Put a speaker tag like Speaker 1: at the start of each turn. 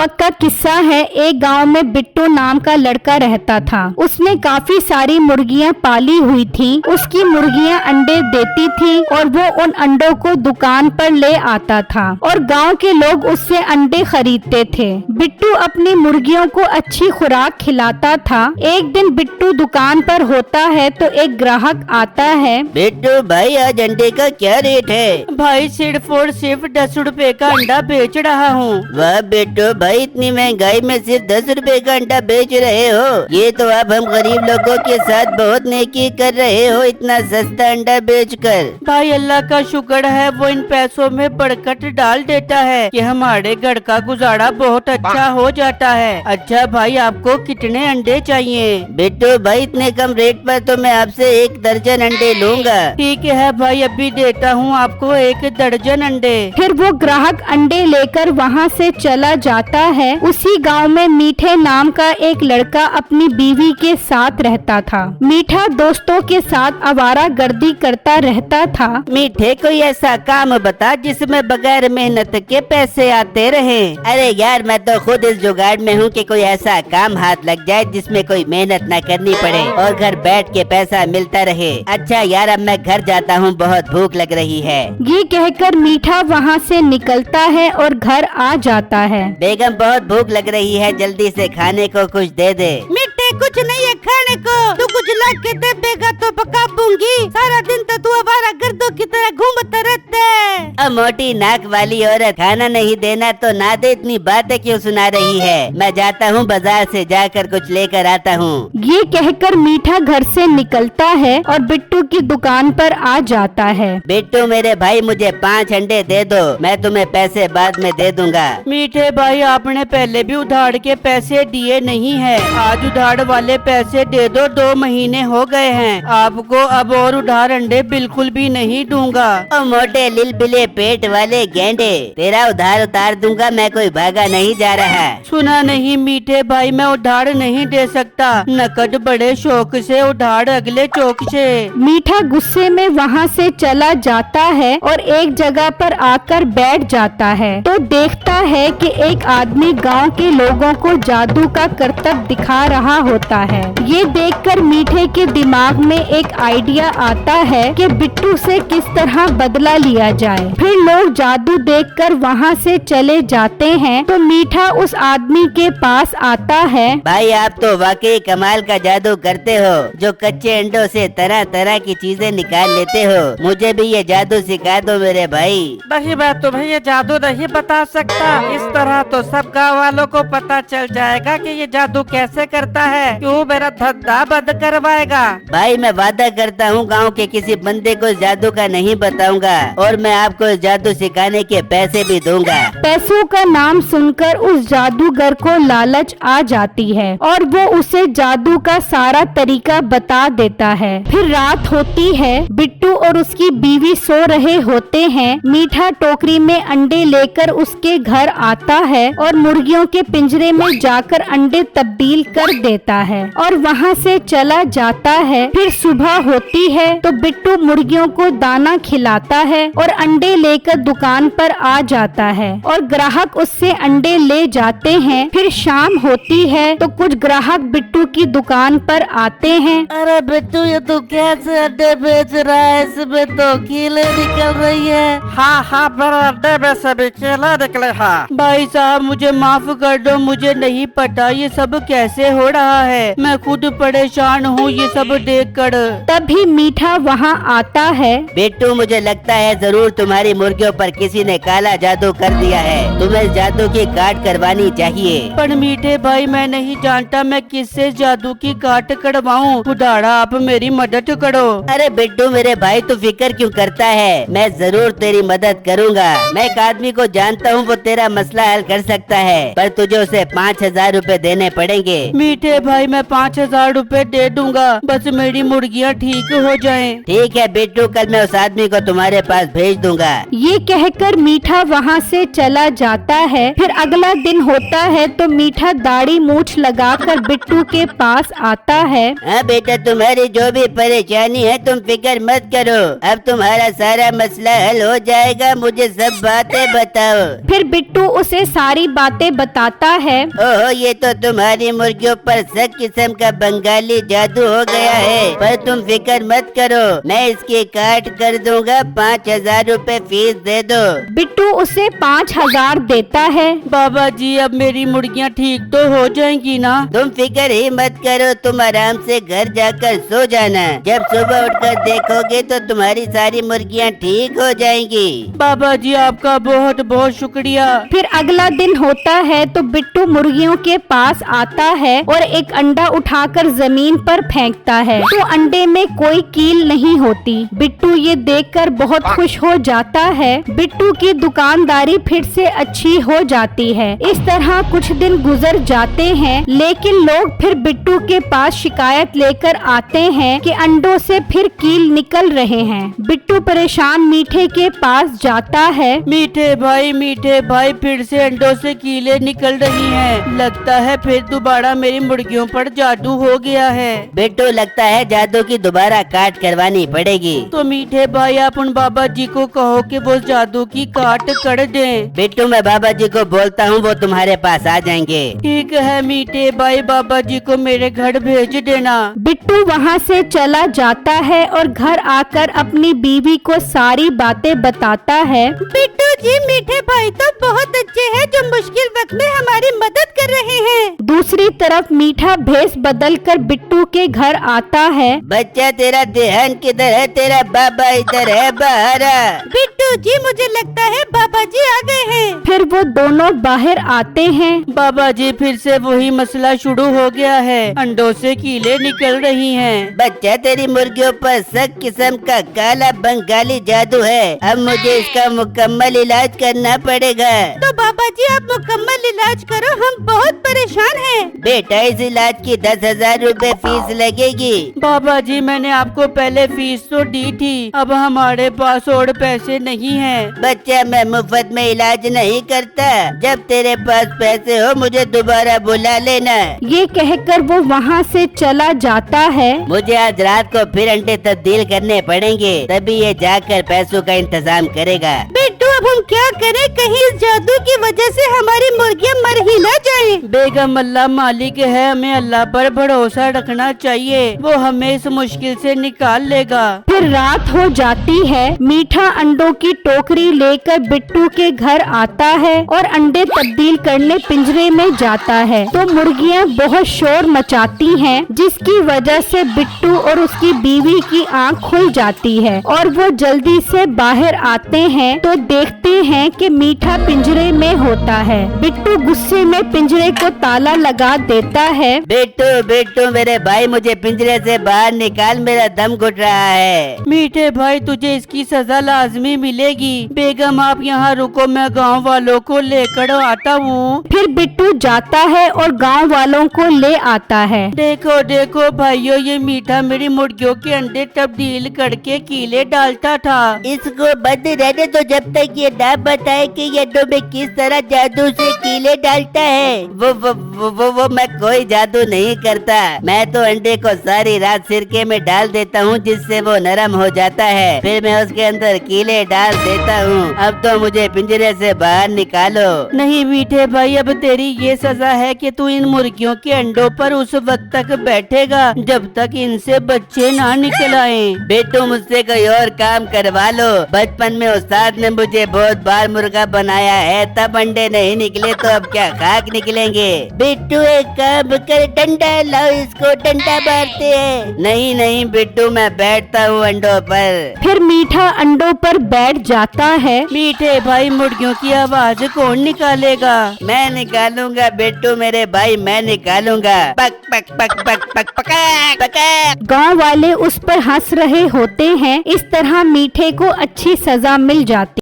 Speaker 1: वक्त का किस्सा है। एक गांव में बिट्टू नाम का लड़का रहता था। उसने काफी सारी मुर्गियां पाली हुई थी। उसकी मुर्गियां अंडे देती थी और वो उन अंडों को दुकान पर ले आता था और गांव के लोग उससे अंडे खरीदते थे। बिट्टू अपनी मुर्गियों को अच्छी खुराक खिलाता था। एक दिन बिट्टू दुकान पर होता है तो एक ग्राहक आता है।
Speaker 2: बिट्टू भाई, आज अंडे का क्या रेट है?
Speaker 3: भाई सिर्फ और सिर्फ 10 रुपए का अंडा बेच रहा हूँ।
Speaker 2: वाह बिट्टू भाई, इतनी महंगाई में सिर्फ 10 रुपए का अंडा बेच रहे हो। ये तो आप हम गरीब लोगों के साथ बहुत नेकी कर रहे हो, इतना सस्ता अंडा बेचकर।
Speaker 3: भाई अल्लाह का शुक्र है, वो इन पैसों में बरकत डाल देता है कि हमारे घर का गुजारा बहुत अच्छा हो जाता है। अच्छा भाई, आपको कितने अंडे चाहिए?
Speaker 2: बिट्टू भाई, इतने कम रेट पर तो मैं आपसे 1 दर्जन अंडे लूँगा।
Speaker 3: ठीक है भाई, अभी देता हूँ आपको 1 दर्जन अंडे।
Speaker 1: फिर वो ग्राहक अंडे लेकर वहाँ से चला जाता है। उसी गांव में मीठे नाम का एक लड़का अपनी बीवी के साथ रहता था। मीठा दोस्तों के साथ आवारागर्दी करता रहता था।
Speaker 2: मीठे, कोई ऐसा काम बता जिसमें बगैर मेहनत के पैसे आते रहे। अरे यार, मैं तो खुद इस जुगाड़ में हूँ कि कोई ऐसा काम हाथ लग जाए जिसमें कोई मेहनत न करनी पड़े और घर बैठ के पैसा मिलता रहे। अच्छा यार, अब मैं घर जाता हूँ, बहुत भूख लग रही है।
Speaker 1: ये कहकर मीठा वहाँ से निकलता है और घर आ जाता है।
Speaker 2: बेगम, बहुत भूख लग रही है, जल्दी से खाने को कुछ दे दे।
Speaker 3: मीठे, कुछ नहीं है खाने को, तू कुछ ला के दे देगा तो पका दूंगी। सारा दिन तो तू आवारागर्दों की तरह घूमता रहता है।
Speaker 2: अब मोटी नाक वाली औरत, खाना नहीं देना तो ना दे, इतनी बातें क्यों सुना रही है? मैं जाता हूँ, बाजार से जाकर कुछ लेकर आता हूँ।
Speaker 1: ये कहकर मीठा घर से निकलता है और बिट्टू की दुकान पर आ जाता है।
Speaker 2: बिट्टू मेरे भाई, मुझे 5 अंडे दे दो, मैं तुम्हें पैसे बाद में दे दूंगा।
Speaker 3: मीठे भाई, आपने पहले भी उधार के पैसे दिए नहीं है, आज उधार वाले पैसे दे दो। 2 महीने हो गए हैं, आपको अब और उधार अंडे बिल्कुल भी नहीं दूंगा।
Speaker 2: ओ मोटे लिलबिले पेट वाले गेंडे, तेरा उधार उतार दूंगा, मैं कोई भागा नहीं जा रहा।
Speaker 3: सुना नहीं मीठे भाई, मैं उधार नहीं दे सकता, नकद बड़े शौक से, उधार अगले चौक से।
Speaker 1: मीठा गुस्से में वहाँ से चला जाता है और एक जगह पर आकर बैठ जाता है तो देखता है कि एक आदमी गांव के लोगों को जादू का करतब दिखा रहा होता है। ये देखकर मीठे के दिमाग में एक आइडिया आता है कि बिट्टू से किस तरह बदला लिया जाए। फिर लोग जादू देखकर वहाँ से चले जाते हैं तो मीठा उस आदमी के पास आता है।
Speaker 2: भाई, आप तो वाकई कमाल का जादू करते हो, जो कच्चे अंडों से तरह तरह की चीजें निकाल लेते हो। मुझे भी ये जादू सिखा दो मेरे भाई।
Speaker 3: नहीं, मैं तुम्हें ये जादू नहीं बता सकता। इस तरह तो सब गाँव वालों को पता चल जाएगा कि ये जादू कैसे करता है। क्यों मेरा धंधा बंद करवाएगा?
Speaker 2: भाई, मैं वादा करता हूँ गांव के किसी बंदे को जादू का नहीं बताऊंगा और मैं आपको जादू सिखाने के पैसे भी दूंगा।
Speaker 1: पैसों का नाम सुनकर उस जादूगर को लालच आ जाती है और वो उसे जादू का सारा तरीका बता देता है। फिर रात होती है, बिट्टू और उसकी बीवी सो रहे होते हैं। मीठा टोकरी में अंडे लेकर उसके घर आता है और मुर्गियों के पिंजरे में जाकर अंडे तब्दील कर देता है और वहाँ से चला जाता है। फिर सुबह होती है तो बिट्टू मुर्गियों को दाना खिलाता है और अंडे लेकर दुकान पर आ जाता है और ग्राहक उससे अंडे ले जाते हैं। फिर शाम होती है तो कुछ ग्राहक बिट्टू की दुकान पर आते हैं।
Speaker 3: अरे बिट्टू, ये तू कैसे अंडे बेच रहा है? इसमें तो कीले निकल रही है। हाँ हाँ, मेरे अंडे में से भी कीले निकले। हाँ भाई साहब, मुझे माफ कर दो, मुझे नहीं पता ये सब कैसे हो रहा है। मैं खुद परेशान हूँ ये सब देखकर।
Speaker 1: तभी मीठा वहाँ आता है।
Speaker 2: बिट्टू, मुझे लगता है जरूर तुम्हारी मुर्गियों पर किसी ने काला जादू कर दिया है, तुम्हें जादू की काट करवानी चाहिए।
Speaker 3: पर मीठे भाई, मैं नहीं जानता मैं किससे जादू की काट करवाऊँ। खुदारा, आप मेरी मदद करो।
Speaker 2: अरे बिट्टू मेरे भाई, तू फिक्र क्यों करता है, मैं जरूर तेरी मदद करूंगा। मैं एक आदमी को जानता हूँ, वो तेरा मसला हल कर सकता है, पर तुझे उसे 5000 रुपए देने पड़ेंगे।
Speaker 3: मीठे भाई, मैं 5000 रुपए दे दूंगा, बस मेरी मुर्गियाँ ठीक हो जाएं।
Speaker 2: ठीक है बिट्टू, कल मैं उस आदमी को तुम्हारे पास भेज दूंगा।
Speaker 1: ये कहकर मीठा वहाँ से चला जाता है। फिर अगला दिन होता है तो मीठा दाढ़ी मूछ लगाकर बिट्टू के पास आता है।
Speaker 2: हाँ बेटा, तुम्हारी जो भी परेशानी है तुम फिक्र मत करो, अब तुम्हारा सारा मसला हल हो जाएगा, मुझे सब बातें बताओ।
Speaker 1: फिर बिट्टू उसे सारी बातें बताता है।
Speaker 2: ओहो, ये तो तुम्हारी मुर्गियों पर सब किस्म का बंगाली जादू हो गया है, पर तुम फिक्र मत करो, मैं इसकी काट कर दूंगा, 5,000 रुपए फीस दे दो।
Speaker 1: बिट्टू उसे 5,000 देता है।
Speaker 3: बाबा जी, अब मेरी मुर्गियाँ ठीक तो हो जाएंगी ना?
Speaker 2: तुम फिक्र ही मत करो, तुम आराम से घर जाकर सो जाना, जब सुबह उठकर देखोगे तो तुम्हारी सारी मुर्गियाँ ठीक हो जाएंगी।
Speaker 3: बाबा जी, आपका बहुत बहुत शुक्रिया।
Speaker 1: फिर अगला दिन होता है तो बिट्टू मुर्गियों के पास आता है और एक अंडा उठाकर जमीन पर फेंकता है तो अंडे में कोई कील नहीं होती। बिट्टू ये देखकर बहुत खुश हो जाता है। बिट्टू की दुकानदारी फिर से अच्छी हो जाती है। इस तरह कुछ दिन गुजर जाते हैं, लेकिन लोग फिर बिट्टू के पास शिकायत लेकर आते हैं कि अंडों से फिर कील निकल रहे हैं। बिट्टू परेशान मीठे के पास जाता है।
Speaker 3: मीठे भाई, फिर से अंडों से कीले निकल रही हैं। लगता है फिर दोबारा मेरी मुर्गियों पर जादू हो गया है।
Speaker 2: बिट्टू, लगता है जादू की दोबारा काट करवानी पड़ेगी।
Speaker 3: तो मीठे भाई, आप उन बाबा जी को कहो कि वो जादू की काट कर दें।
Speaker 2: बिट्टू, मैं बाबा जी को बोलता हूँ, वो तुम्हारे पास आ जाएंगे।
Speaker 3: ठीक है मीठे भाई, बाबा जी को मेरे घर भेज देना।
Speaker 1: बिट्टू वहाँ से चला जाता है और घर आकर अपनी बीवी को सारी बातें बताता है।
Speaker 2: बिट्टू जी, मीठे भाई तो बहुत अच्छे हैं जो मुश्किल वक्त में हमारी मदद कर रहे हैं।
Speaker 1: दूसरी तरफ मीठा भेष बदलकर बिट्टू के घर आता है।
Speaker 2: बच्चा, तेरा ध्यान किधर है? तेरा बाबा इधर है, बाहर आ। बिट्टू जी, मुझे लगता है बाबा जी आ गए हैं।
Speaker 1: फिर वो दोनों बाहर आते हैं।
Speaker 3: बाबा जी, फिर से वही मसला शुरू हो गया है, अंडों से कीले निकल रही हैं।
Speaker 2: बच्चा, तेरी मुर्गियों पर सब किस्म का काला बंगाली जादू है, अब मुझे इसका मुकम्मल इलाज करना पड़ेगा। तो बाबा जी, आप मुकम्मल इलाज करो, हम बहुत परेशान हैं। बेटा, इस इलाज की 10,000 रुपए फीस लगेगी।
Speaker 3: बाबा जी, मैंने आपको पहले फीस तो दी थी, अब हमारे पास और पैसे नहीं हैं।
Speaker 2: बच्चा, मैं मुफ्त में इलाज नहीं करता, जब तेरे पास पैसे हो मुझे दोबारा बुला लेना।
Speaker 1: ये कहकर वो वहाँ से चला जाता है।
Speaker 2: मुझे आज रात को फिर अंडे तब्दील करने पड़ेंगे, तभी ये जाकर पैसों का इंतजाम करेगा। बिट्टू, अब हम क्या करें? कहीं इस जादू की वजह से हमारी मुर्गियाँ मर ही न जाए।
Speaker 3: बेगम, अल्लाह मालिक है, हमें अल्लाह पर भरोसा रखना चाहिए, वो हमें इस मुश्किल से निकाल लेगा।
Speaker 1: फिर रात हो जाती है। मीठा अंडों की टोकरी लेकर बिट्टू के घर आता है और अंडे तब्दील करने पिंजरे में जाता है तो मुर्गियाँ बहुत शोर मचाती हैं, जिसकी वजह से बिट्टू और उसकी बीवी की आंख खुल जाती है और वो जल्दी से बाहर आते हैं तो देखते हैं कि मीठा पिंजरे में होता है। बिट्टू गुस्से में पिंजरे को ताला लगा देता है।
Speaker 2: बिट्टू, मेरे भाई, मुझे पिंजरे से बाहर निकाल, मेरा दम घुट रहा है।
Speaker 3: मीठे भाई, तुझे इसकी सजा लाजमी मिलेगी। बेगम, आप यहाँ रुको, मैं गांव वालों को लेकर आता हूँ।
Speaker 1: फिर बिट्टू जाता है और गांव वालों को ले आता है।
Speaker 3: देखो देखो भाइयों, ये मीठा मेरी मुर्गियों के अंडे तब्दील करके कीले डालता था।
Speaker 2: इसको बंद रहने तो जब तक ये ना बताए कि ये अंडों में किस तरह जादू से कीले डालता है। वो मैं कोई जादू नहीं करता, मैं तो अंडे को सारी रात सिरके में डाल देता हूँ, जिससे वो नरम हो जाता है, फिर मैं उसके अंदर कीले डाल देता हूँ। अब तो मुझे पिंजरे से बाहर निकालो।
Speaker 3: नहीं मीठे भाई, अब तेरी ये सजा है कि तू इन मुर्गियों के अंडों पर उस वक्त तक बैठेगा जब तक इनसे बच्चे ना निकल आए।
Speaker 2: बेटू, मुझसे कोई और काम करवा लो, बचपन में उस्ताद ने मुझे बहुत बार मुर्गा बनाया है, तब अंडे नहीं निकले तो अब क्या खाक निकलेंगे। बिट्टू, एक काम कर, डंडा लाओ, इसको डंडा मारते हैं। नहीं बिट्टू, मैं बैठता हूँ अंडों पर।
Speaker 1: फिर मीठा अंडों पर बैठ जाता है।
Speaker 3: मीठे भाई, मुर्गियों की आवाज कौन निकालेगा?
Speaker 2: मैं निकालूंगा बिट्टू मेरे भाई, मैं निकालूंगा। पक पक पक पक पक पक पक।
Speaker 1: गांव वाले उस पर हंस रहे होते हैं। इस तरह मीठे को अच्छी सजा मिल जाती।